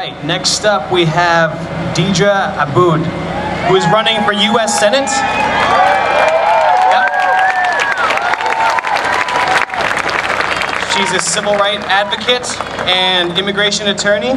right, next up we have Deedra Abboud, who is running for U.S. Senate. Yep. She's a civil rights advocate and immigration attorney,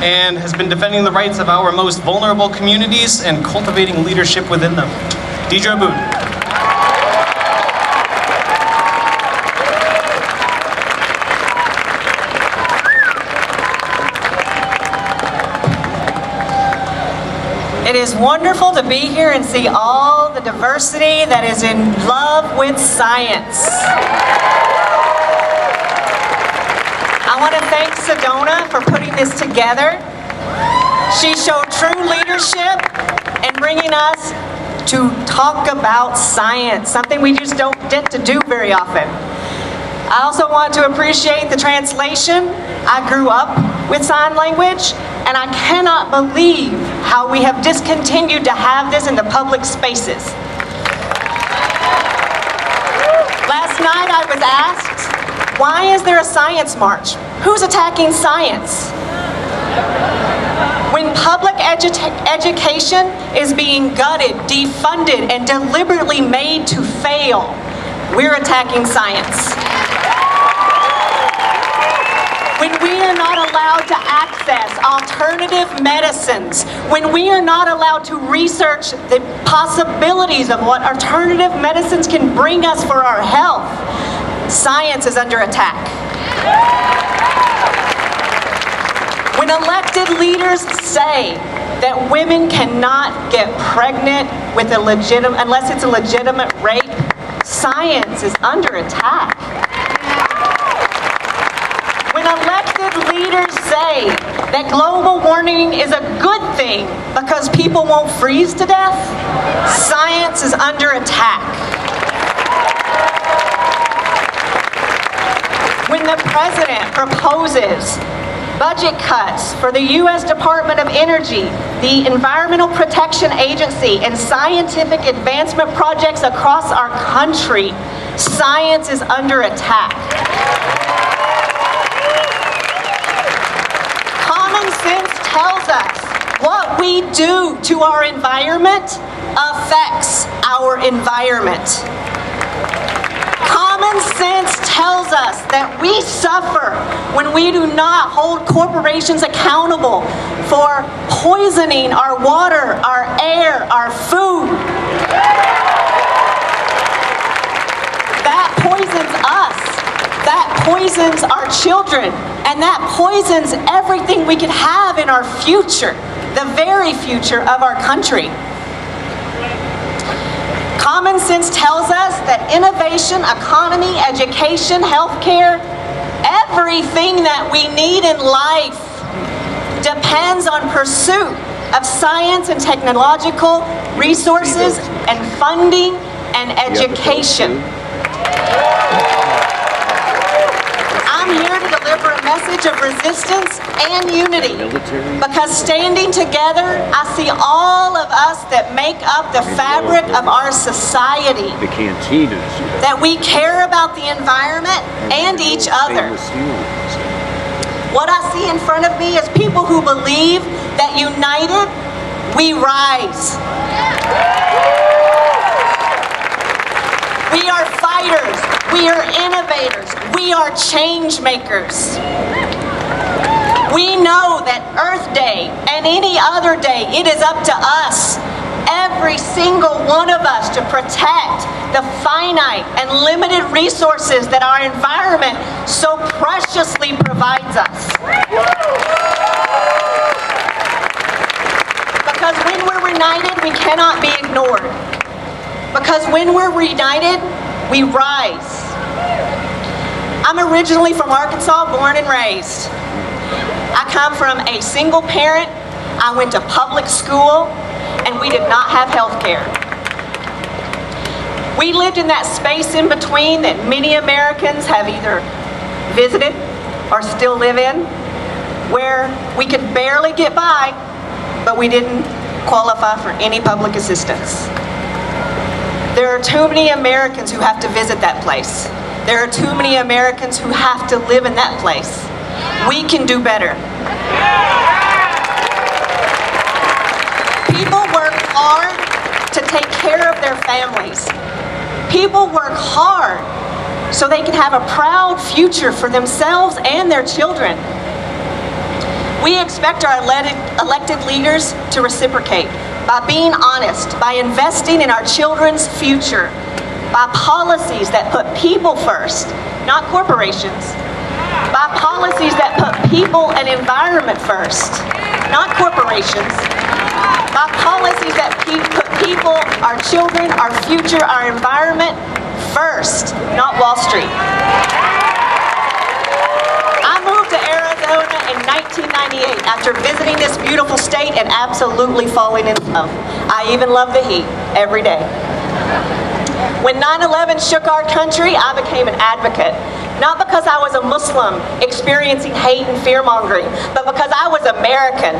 and has been defending the rights of our most vulnerable communities and cultivating leadership within them. Deedra Abboud. It is wonderful to be here and see all the diversity that is in love with science. I want to thank Sedona for putting this together. She showed true leadership in bringing us to talk about science, something we just don't get to do very often. I also want to appreciate the translation. I grew up with sign language, and I cannot believe how we have discontinued to have this in the public spaces. Last night I was asked, why is there a science march? Who's attacking science? When public education is being gutted, defunded, and deliberately made to fail, we're attacking science. When we are not allowed to access alternative medicines, when we are not allowed to research the possibilities of what alternative medicines can bring us for our health, science is under attack. When elected leaders say that women cannot get pregnant with unless it's a legitimate rape, science is under attack. When elected leaders say that global warming is a good thing because people won't freeze to death, science is under attack. When the president proposes budget cuts for the U.S. Department of Energy, the Environmental Protection Agency, and scientific advancement projects across our country, science is under attack. Common sense tells us what we do to our environment affects our environment. Common sense tells us that we suffer when we do not hold corporations accountable for poisoning our water, our air, our food. That poisons us. That poisons our children. And that poisons everything we could have in our future, the very future of our country. Common sense tells us that innovation, economy, education, healthcare, everything that we need in life depends on pursuit of science and technological resources and funding and education. I'm here to deliver a message of resistance and unity, because standing together, I see all of us that make up the fabric of our society, that we care about the environment and each other. What I see in front of me is people who believe that united, we rise. We are fighters, we are innovators, we are change makers. We know that Earth Day and any other day, it is up to us, every single one of us, to protect the finite and limited resources that our environment so preciously provides us. Because when we're united, we cannot be ignored. Because when we're united, we rise. I'm originally from Arkansas, born and raised. I come from a single parent. I went to public school, and we did not have health care. We lived in that space in between that many Americans have either visited or still live in, where we could barely get by, but we didn't qualify for any public assistance. There are too many Americans who have to visit that place. There are too many Americans who have to live in that place. We can do better. their families. People work hard so they can have a proud future for themselves and their children. We expect our elected leaders to reciprocate by being honest, by investing in our children's future, by policies that put people first, not corporations, by policies that put people and environment first, not corporations, by policies that put people, our children, our future, our environment first, not Wall Street. I moved to Arizona in 1998 after visiting this beautiful state and absolutely falling in love. I even love the heat every day. When 9/11 shook our country, I became an advocate. Not because I was a Muslim experiencing hate and fear-mongering, but because I was American.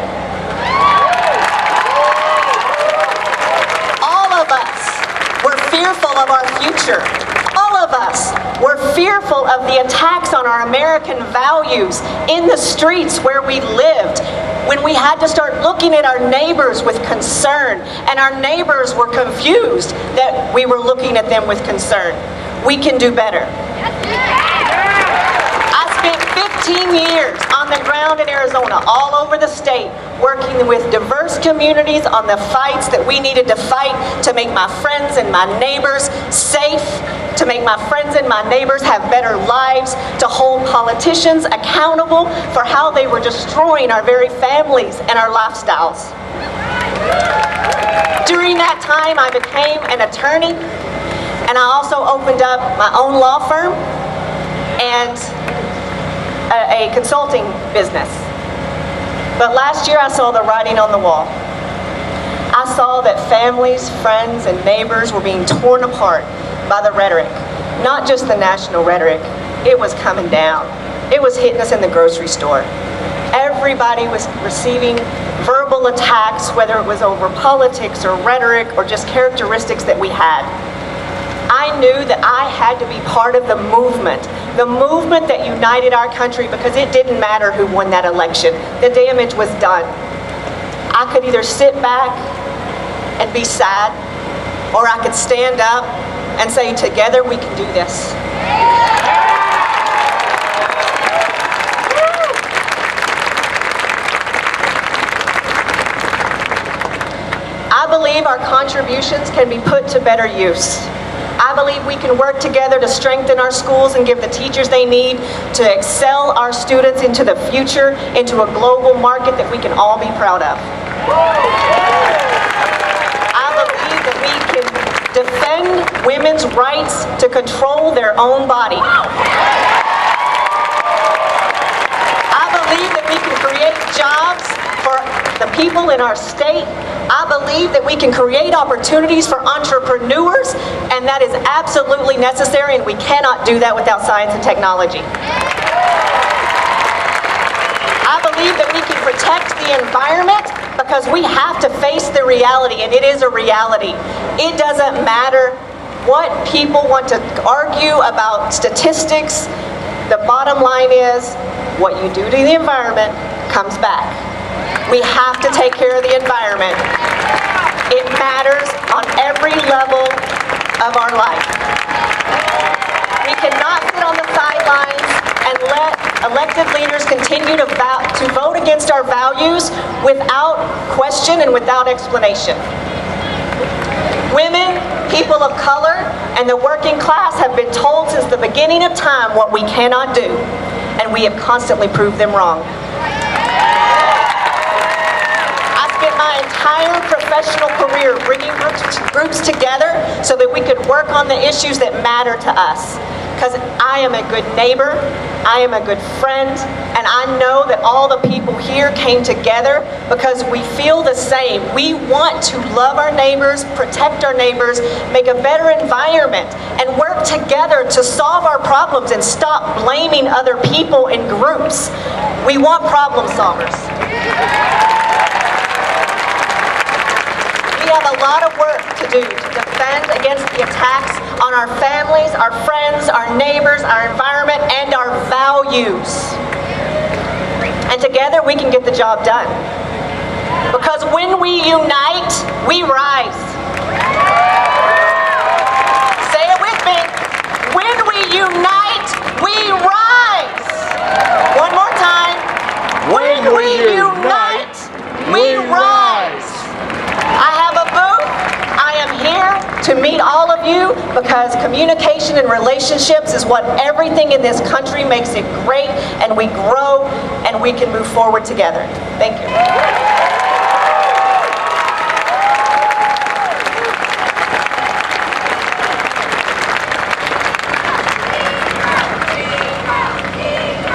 All of us were fearful of our future. All of us were fearful of the attacks on our American values in the streets where we lived, when we had to start looking at our neighbors with concern, and our neighbors were confused that we were looking at them with concern. We can do better. I spent 15 years on the ground in Arizona, all over the state, working with diverse communities on the fights that we needed to fight to make my friends and my neighbors safe, to make my friends and my neighbors have better lives, to hold politicians accountable for how they were destroying our very families and our lifestyles. During that time, I became an attorney, and I also opened up my own law firm and a consulting business. But last year I saw the writing on the wall. I saw that families, friends, and neighbors were being torn apart by the rhetoric. Not just the national rhetoric, it was coming down. It was hitting us in the grocery store. Everybody was receiving verbal attacks, whether it was over politics or rhetoric or just characteristics that we had. I knew that I had to be part of the movement that united our country, because it didn't matter who won that election. The damage was done. I could either sit back and be sad, or I could stand up and say, together we can do this. I believe our contributions can be put to better use. I believe we can work together to strengthen our schools and give the teachers they need to excel our students into the future, into a global market that we can all be proud of. I believe that we can defend women's rights to control their own body. I believe that we can create jobs for the people in our state. I believe that we can create opportunities for entrepreneurs, and that is absolutely necessary, and we cannot do that without science and technology. I believe that we can protect the environment, because we have to face the reality, and it is a reality. It doesn't matter what people want to argue about statistics. The bottom line is, what you do to the environment comes back. We have to take care of the environment. It matters on every level of our life. We cannot sit on the sidelines and let elected leaders continue to vote against our values without question and without explanation. Women, people of color, and the working class have been told since the beginning of time what we cannot do, and we have constantly proved them wrong. My entire professional career bringing groups together so that we could work on the issues that matter to us. Because I am a good neighbor, I am a good friend, and I know that all the people here came together because we feel the same. We want to love our neighbors, protect our neighbors, make a better environment, and work together to solve our problems and stop blaming other people and groups. We want problem solvers. We have a lot of work to do to defend against the attacks on our families, our friends, our neighbors, our environment, and our values. And together we can get the job done. Because when we unite, we rise. unite, we rise. One more time. When we unite, we rise. I have a booth. I am here to meet all of you because communication and relationships is what everything in this country makes it great, and we grow and we can move forward together. Thank you.